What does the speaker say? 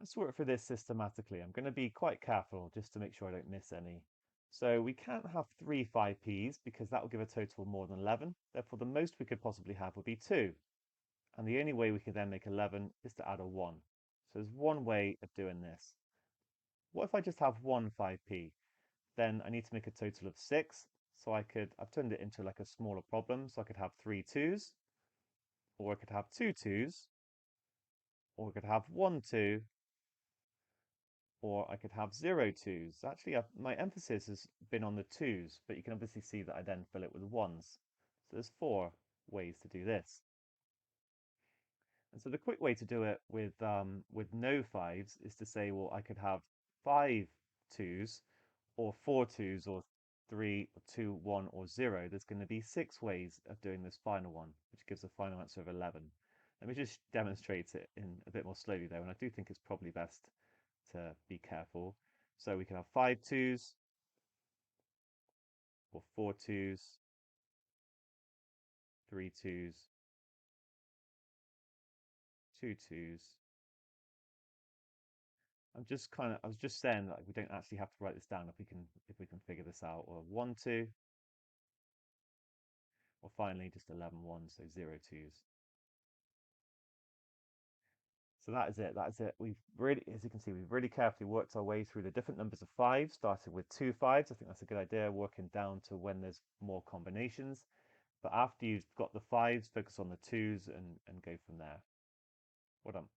Let's work through this systematically. I'm going to be quite careful just to make sure I don't miss any. So we can't have three 5p's because that will give a total of more than 11. Therefore, the most we could possibly have would be 2. And the only way we can then make 11 is to add a 1. So there's one way of doing this. What if I just have one 5p? Then I need to make a total of 6. So I've turned it into like a smaller problem. So I could have 3 2's, or I could have 2 2's, or I could have 1 2, or I could have 0 2's. Actually, my emphasis has been on the 2's, but you can obviously see that I then fill it with 1's. So there's 4 ways to do this. And so the quick way to do it with no 5's is to say, well, I could have 5 2's, or 4 2's, or 3, or 2, 1, or 0. There's going to be 6 ways of doing this final one, which gives a final answer of 11. Let me just demonstrate it in a bit more slowly though, and I do think it's probably best to be careful. So we can have 5 2's, or 4 2's, 3 2's, 2 2's. I was just saying that we don't actually have to write this down if we can figure this out, or 1 2, or finally just 11 1, so 0 2's. So that is it. That is it. We've really, as you can see, we've really carefully worked our way through the different numbers of 5, starting with 2 5's. I think that's a good idea, working down to when there's more combinations. But after you've got the 5's, focus on the 2's and go from there. Well done.